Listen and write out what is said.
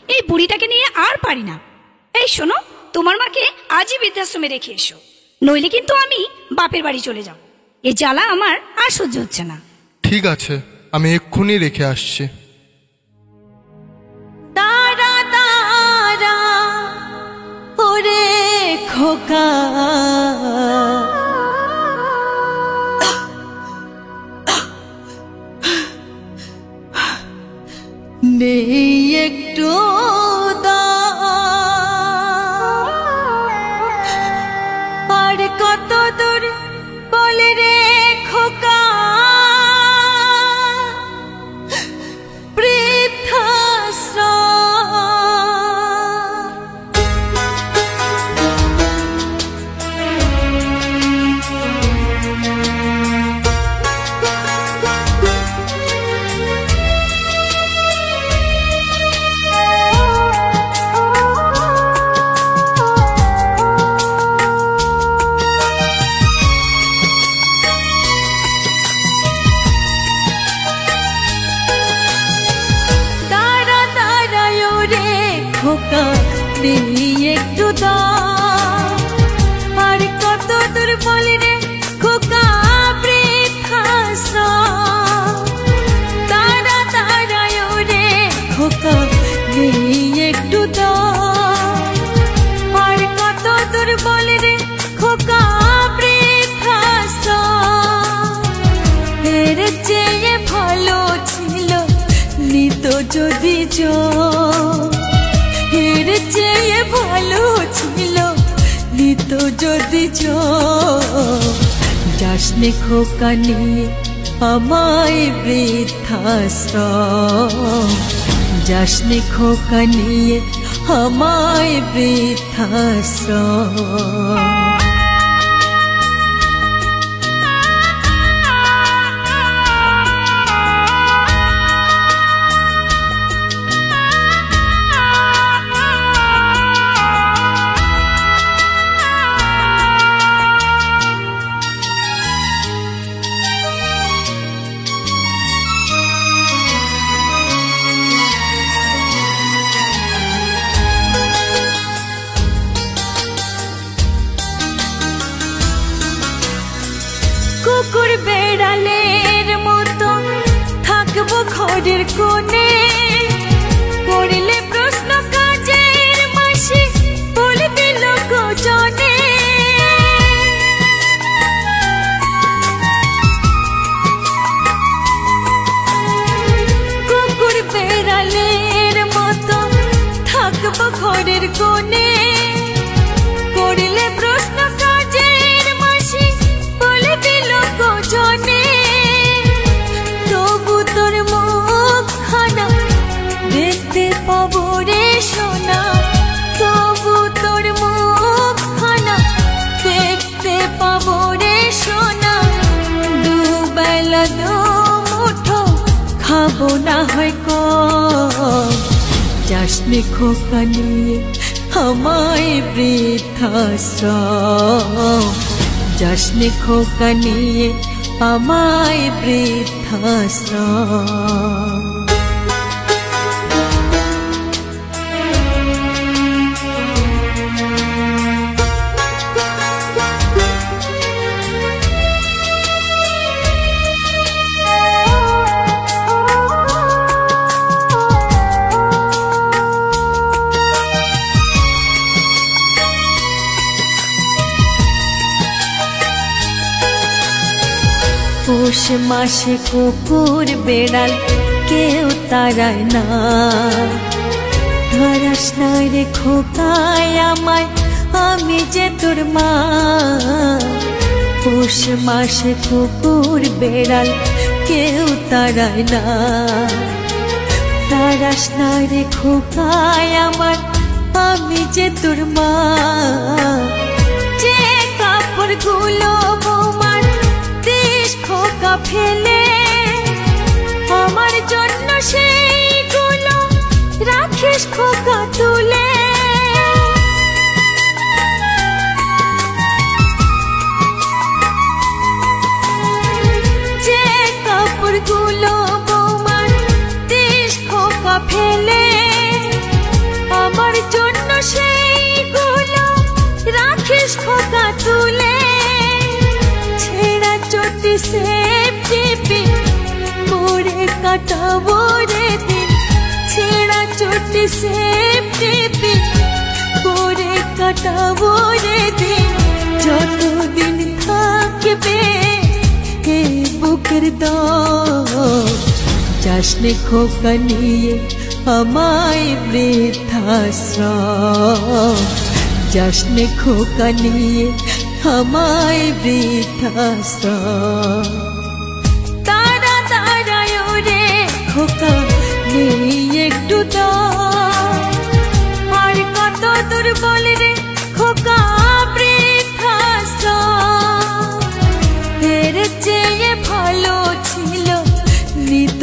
এই বুড়িটাকে নিয়ে আর পারি না। এই শোনো, তোমার মাকে আজই বৃদ্ধাশ্রমে রেখে এসো, নইলে কিন্তু আমি বাপের বাড়ি চলে যাব। এই জ্বালা আমার আর সহ্য হচ্ছে না। ঠিক আছে, আমি এক্ষুনি রেখে আসছি। তারা তারা ওরে খোকা, নেই একটু আর কত দূর বলে রে খোকা, একটু আর কত দূর বলে রে খোকা বৃদ্ধাশ্রম। তারা তারায় রে খোকা একটু আর কত দূর বলে রে খোকা বৃদ্ধাশ্রম। এর চেয়ে ভালো ছিল নিত যদি এর চেয়ে ভালো ছিল নিত যদি যাসনে খোকা নিয়ে আমায় বৃদ্ধাশ্রম, যাসনে খোকা নিয়ে আমায় বৃদ্ধাশ্রম। কুকুর বেড়ালের মতো থাকবো ঘরের কোণে, করলে প্রশ্ন কাজের মাসি বলবে লোকজনে। কুকুর বেড়ালের মতো থাকবো ঘরের কোণে, করলে প্রশ্ন কাজের মাসি বলবে লোকজনে। তবু তোর মুখখানা দেখতে পাবো রে সোনা, তবু তোর মুখখানা দেখতে পাবো রে সোনা। দুবেলা দুমুঠো খাবো না হয় কম, যাসনে খোকা নিয়ে আমায় বৃদ্ধাশ্রম, যাসনে খোকা নিয়ে আমায় বৃদ্ধাশ্রম। পৌষ মাসে কুকুর বেড়াল কেউ তাড়ায় না, ধরাস না রে খোকায় আমায় আমি যে তোর মা। পৌষ মাসে কুকুর বেড়াল কেউ তাড়ায় না, ধরাস না রে খোকায় আমায় আমি যে তোর মা। যে কাপড়গুলো বৌমার দেশ খোকা ফেলে আমার জন্য সেইগুলো রাখিস খোকা তুলে। যে কাপড়গুলো বৌমার দেশ খোকা ফেলে কাটাবো রে দিন, ছেঁড়া চটি সেফটি পিন পরে কাটাবো রে দিন, যতদিন থাকবে এই বুকের দম। যাসনে খোকা নিয়ে আমায় বৃদ্ধাশ্রম, যাসনে খোকা নিয়ে আমায় বৃদ্ধাশ্রম। তারা তারায় রে খোকা নেই একটু দম, আর কত দুর্বল রে খোকা বৃদ্ধাশ্রম। এর চেয়ে ভালো ছিল মৃত